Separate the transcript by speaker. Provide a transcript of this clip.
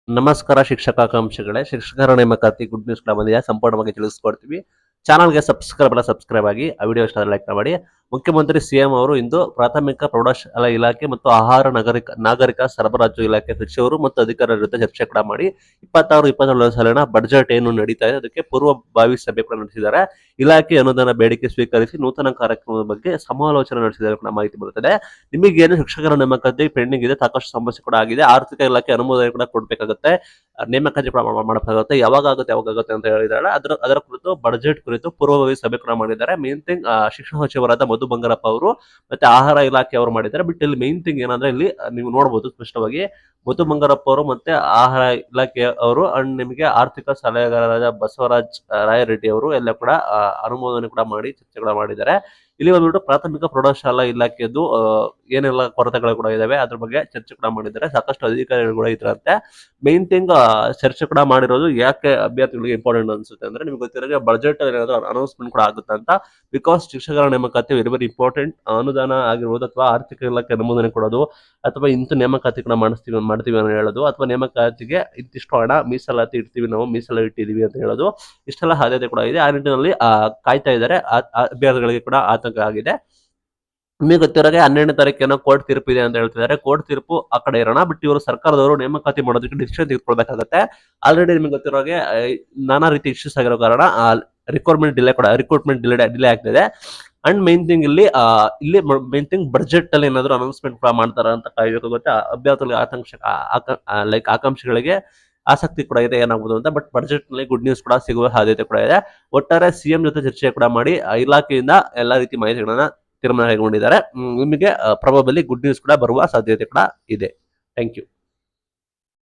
Speaker 1: ನಮಸ್ಕಾರ ಶಿಕ್ಷಕಾಕಾಂಕ್ಷಿಗಳೇ. ಶಿಕ್ಷಕರ ನೇಮಕಾತಿ ಗುಡ್ ನ್ಯೂಸ್ ಕೂಡ ಬಂದಿದೆ. ಸಂಪೂರ್ಣವಾಗಿ ತಿಳಿಸ್ಕೊಡ್ತೀವಿ. ಚಾನಲ್‌ಗೆ ಸಬ್ಸ್ಕ್ರೈಬ್ ಆಗಿ. ಆ ವಿಡಿಯೋ ಇಷ್ಟ ಲೈಕ್ ಮಾಡಿ. ಮುಖ್ಯಮಂತ್ರಿ ಸಿಎಂ ಅವರು ಇಂದು ಪ್ರಾಥಮಿಕ ಪ್ರೌಢಶಾಲಾ ಇಲಾಖೆ ಮತ್ತು ಆಹಾರ ನಾಗರಿಕ ಸರಬರಾಜು ಇಲಾಖೆ ಸಚಿವರು ಮತ್ತು ಅಧಿಕಾರಿಗಳ ಜೊತೆ ಚರ್ಚೆ ಕೂಡ ಮಾಡಿ 26-27 ಸಾಲಿನ ಬಜೆಟ್ ಏನು ನಡೀತಾ ಇದೆ ಅದಕ್ಕೆ ಪೂರ್ವಭಾವಿ ಸಭೆ ಕೂಡ ನಡೆಸಿದ್ದಾರೆ. ಇಲಾಖೆ ಅನುದಾನ ಬೇಡಿಕೆ ಸ್ವೀಕರಿಸಿ ನೂತನ ಕಾರ್ಯಕ್ರಮದ ಬಗ್ಗೆ ಸಮಾಲೋಚನೆ ನಡೆಸಿದ್ದಾರೆ ಕೂಡ ಮಾಹಿತಿ ಬರುತ್ತದೆ. ನಿಮಗೇನು ಶಿಕ್ಷಕರ ನೇಮಕಾತಿ ಪೆಂಡಿಂಗ್ ಇದೆ, ಸಾಕಷ್ಟು ಸಮಸ್ಯೆ ಕೂಡ ಆಗಿದೆ. ಆರ್ಥಿಕ ಇಲಾಖೆ ಅನುಮೋದನೆ ಕೂಡ ಕೊಡಬೇಕಾಗುತ್ತೆ. ನೇಮಕಾತಿ ಕೂಡ ಮಾಡಬೇಕಾಗುತ್ತೆ. ಯಾವಾಗ ಆಗುತ್ತೆ ಅಂತ ಹೇಳಿದಾರೆ. ಅದರ ಕುರಿತು ಬಜೆಟ್ ಕುರಿತು ಪೂರ್ವಭಾವಿ ಸಭೆ ಕೂಡ ಮಾಡಿದ್ದಾರೆ. ಮೇನ್ ಥಿಂಗ್ ಶಿಕ್ಷಣ ಸಚಿವರಾದ ಮಧು ಬಂಗಾರಪ್ಪ ಅವರು ಮತ್ತೆ ಆಹಾರ ಇಲಾಖೆ ಅವರು ಮಾಡಿದ್ದಾರೆ. ಬಟ್ ಇಲ್ಲಿ ಮೇನ್ ಥಿಂಗ್ ಏನಂದ್ರೆ ಇಲ್ಲಿ ನೀವು ನೋಡಬಹುದು ಸ್ಪಷ್ಟವಾಗಿ ಮಧು ಬಂಗಾರಪ್ಪ ಅವರು ಮತ್ತೆ ಆಹಾರ ಇಲಾಖೆ ಅವರು ಅಂಡ್ ನಿಮಗೆ ಆರ್ಥಿಕ ಸಲಹೆಗಾರರಾದ ಬಸವರಾಜ್ ರಾಯರೆಡ್ಡಿ ಅವರು ಎಲ್ಲ ಕೂಡ ಅನುಮೋದನೆ ಕೂಡ ಮಾಡಿ ಚರ್ಚೆ ಕೂಡ ಮಾಡಿದ್ದಾರೆ. ಇಲ್ಲಿ ಬಂದ್ಬಿಟ್ಟು ಪ್ರಾಥಮಿಕ ಪ್ರೌಢಶಾಲಾ ಇಲಾಖೆಯದ್ದು ಏನೆಲ್ಲ ಕೊರತೆಗಳು ಕೂಡ ಇದಾವೆ ಅದ್ರ ಬಗ್ಗೆ ಚರ್ಚೆ ಕೂಡ ಮಾಡಿದ್ದಾರೆ. ಸಾಕಷ್ಟು ಅಧಿಕಾರಿಗಳು ಕೂಡ ಇದ್ರಂತೆ. ಮೇನ್ ಥಿಂಗ್ ಚರ್ಚೆ ಕೂಡ ಮಾಡಿರೋದು ಯಾಕೆ ಅಭ್ಯರ್ಥಿಗಳಿಗೆ ಇಂಪಾರ್ಟೆಂಟ್ ಅನ್ಸುತ್ತೆ ಅಂದ್ರೆ ನಿಮ್ಗೆ ಗೊತ್ತಿರೋ ಬಜೆಟ್ ಏನಾದ್ರು ಅನೌನ್ಸ್ಮೆಂಟ್ ಕೂಡ ಆಗುತ್ತೆ ಅಂತ. ಬಿಕಾಸ್ ಶಿಕ್ಷಕರ ನೇಮಕಾತಿ ವೆರಿ ವೆರಿ ಇಂಪಾರ್ಟೆಂಟ್. ಅನುದಾನ ಆಗಿರ್ಬೋದು ಅಥವಾ ಆರ್ಥಿಕ ಇಲಾಖೆ ಅನುಮೋದನೆ ಕೊಡೋದು ಅಥವಾ ಇಂಥ ನೇಮಕಾತಿ ಕೂಡ ಮಾಡ್ತೀವಿ ಅಂತ ಹೇಳೋದು ಅಥವಾ ನೇಮಕಾತಿಗೆ ಇಂತಿಷ್ಟು ಹಣ ಮೀಸಲಾತಿ ಇಡ್ತೀವಿ, ನಾವು ಮೀಸಲಾತಿ ಇಟ್ಟಿದೀವಿ ಅಂತ ಹೇಳೋದು, ಇಷ್ಟೆಲ್ಲ ಸಾಧ್ಯತೆ ಕೂಡ ಇದೆ. ಆ ನಿಟ್ಟಿನಲ್ಲಿ ಕಾಯ್ತಾ ಇದ್ದಾರೆ. ಅಭ್ಯರ್ಥಿಗಳಿಗೆ ಕೂಡ ಆತಂಕ ಆಗಿದೆ. ನಿಮಗೆ ಗೊತ್ತಿರೋಗೆ 12ನೇ ತಾರೀಕೇನೋ ಕೋರ್ಟ್ ತೀರ್ಪು ಇದೆ ಅಂತ ಹೇಳ್ತಿದ್ದಾರೆ. ಕೋರ್ಟ್ ತೀರ್ಪು ಆ ಕಡೆ ಇರೋಣ, ಬಟ್ ಇವರು ಸರ್ಕಾರದವರು ನೇಮಕಾತಿ ಮಾಡೋದಕ್ಕೆ ಡಿಸಿಷನ್ ತೆಗೆದುಕೊಳ್ಬೇಕಾಗತ್ತೆ. ಆಲ್ರೆಡಿ ನಿಮಗೆ ಗೊತ್ತಿರೋಗೆ ನಾನಾ ರೀತಿ ಇಶ್ಯೂಸ್ ಆಗಿರೋ ಕಾರಣ ರಿಕ್ರೂಟ್ಮೆಂಟ್ ಡಿಲೇ ಆಗ್ತಿದೆ. ಅಂಡ್ ಮೇನ್ ಥಿಂಗ್ ಇಲ್ಲಿ ಮೇನ್ ಥಿಂಗ್ ಬಜೆಟ್ ಅಲ್ಲಿ ಏನಾದ್ರು ಅನೌನ್ಸ್ಮೆಂಟ್ ಕೂಡ ಮಾಡ್ತಾರ ಅಂತ ಕಾಯ್ಬೇಕಾಗುತ್ತೆ. ಅಭ್ಯರ್ಥಿಗಳಿಗೆ ಆಕಾಂಕ್ಷಿಗಳಿಗೆ ಆಸಕ್ತಿ ಕೂಡ ಇದೆ ಏನಾಗ್ಬೋದು ಅಂತ. ಬಟ್ ಬಜೆಟ್ ನಲ್ಲಿ ಗುಡ್ ನ್ಯೂಸ್ ಕೂಡ ಸಿಗುವ ಸಾಧ್ಯತೆ ಕೂಡ ಇದೆ. ಒಟ್ಟಾರೆ ಸಿಎಂ ಜೊತೆ ಚರ್ಚೆ ಕೂಡ ಮಾಡಿ ಇಲಾಖೆಯಿಂದ ಎಲ್ಲಾ ರೀತಿ ಮಾಹಿತಿಗಳನ್ನ ತೀರ್ಮಾನ ಕೈಗೊಂಡಿದ್ದಾರೆ. ನಿಮಗೆ ಪ್ರಭಾವದಲ್ಲಿ ಗುಡ್ ನ್ಯೂಸ್ ಕೂಡ ಬರುವ ಸಾಧ್ಯತೆ ಕೂಡ ಇದೆ. Thank you.